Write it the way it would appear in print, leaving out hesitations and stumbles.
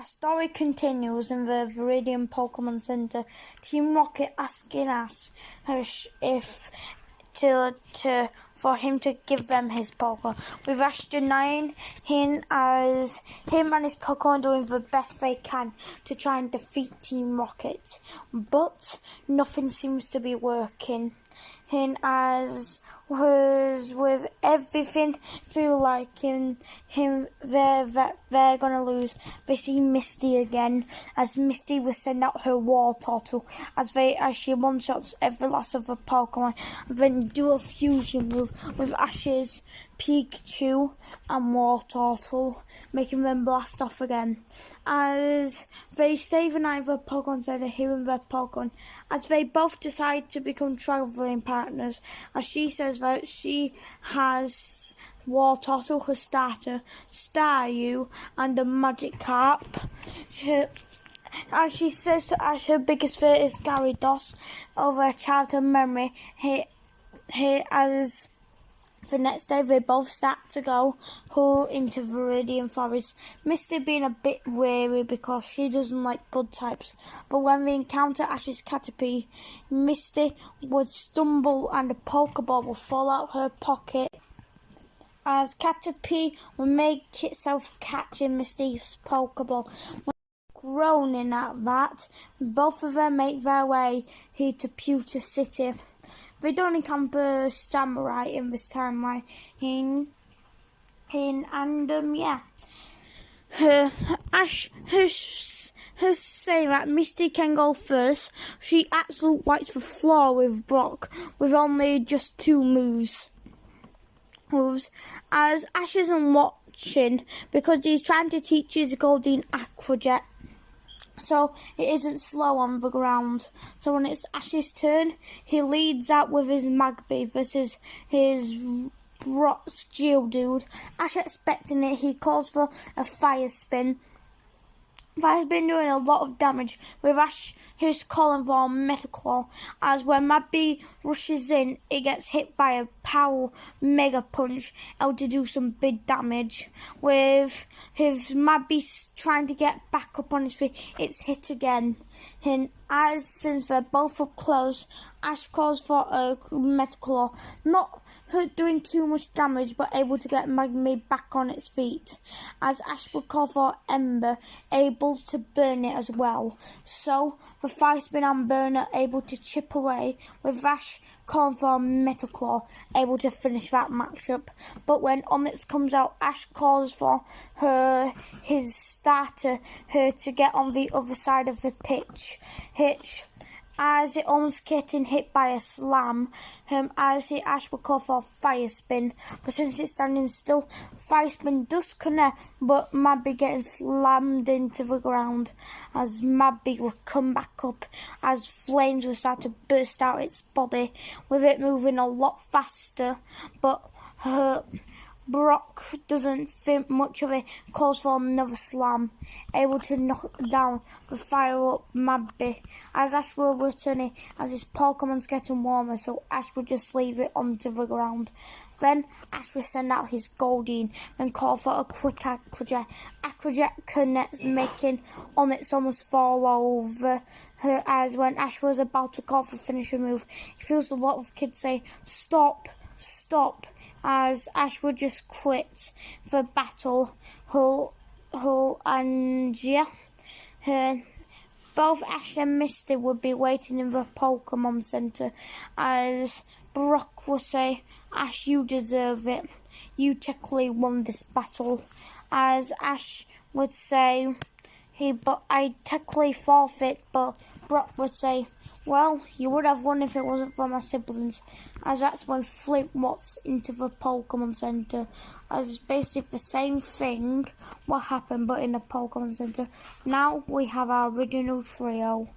Our story continues in the Viridian Pokemon Center. Team Rocket asking us if for him to give them his Pokemon. With Ash denying him and his Pokemon doing the best they can to try and defeat Team Rocket. But nothing seems to be working. As was with everything feel like they're gonna lose. They see Misty again as Misty will send out her War Turtle as she one shots every last of her Pokemon and then do a fusion move with Ash's Pikachu and War Turtle, making them blast off again. As they stay the night of their Pokemon Center, hearing their Pokemon, as they both decide to become traveling partners, as she says that she has War Turtle, her starter, Staryu, and a Magikarp. As she says to Ash, her biggest fear is Gyarados over a childhood memory. As the next day, they both start to go into Viridian Forest. Misty being a bit weary because she doesn't like blood types. But when they encounter Ash's Caterpie, Misty would stumble and a Pokeball will fall out her pocket. As Caterpie will make itself catching Misty's Pokeball. Groaning at that, both of them make their way here to Pewter City. They don't encounter Samurai in this timeline. Ash say that Misty can go first. She absolute wipes the floor with Brock with only just 2 moves. As Ash isn't watching because he's trying to teach his Goldeen Aqua Jet, so it isn't slow on the ground. So when it's Ash's turn, he leads out with his Magby versus his Brock's Geodude. Ash expecting it, he calls for a Fire Spin. Fire's been doing a lot of damage with Ash who's calling for Metal Claw, as when Magby rushes in, it gets hit by a power Mega Punch able to do some big damage. With his Magby trying to get back up on his feet, it's hit again. Since they're both up close, Ash calls for a Metal Claw, not doing too much damage but able to get Magby back on its feet. As Ash would call for Ember, able to burn it as well. So the Fire Spin and Burner able to chip away, with Ash calling for Metal Claw, able to finish that matchup. But when Onyx comes out, Ash calls for his starter, to get on the other side of the pitch, as it almost getting hit by a slam. Ash will call for Fire Spin, but since it's standing still, Fire Spin does connect, but Magby getting slammed into the ground. As Magby will come back up, as flames will start to burst out its body, with it moving a lot faster, but Brock doesn't think much of it, calls for another slam, able to knock down the fire up Magby. As Ash will return it, as his Pokemon's getting warmer, so Ash will just leave it onto the ground. Then Ash will send out his Goldeen and call for a quick Aqua Jet. Aqua Jet connects, making Onyx almost fall over her. As when Ash was about to call for finisher move, he feels a lot of kids say, "Stop, stop," as Ash would just quit the battle. Both Ash and Misty would be waiting in the Pokemon Center, as Brock will say, "Ash, you deserve it. You technically won this battle." As Ash would say, "But I technically forfeit," but Brock would say, "Well, you would have won if it wasn't for my siblings." As that's when Flint walks into the Pokemon Center, as it's basically the same thing what happened but in the Pokemon Center. Now we have our original trio.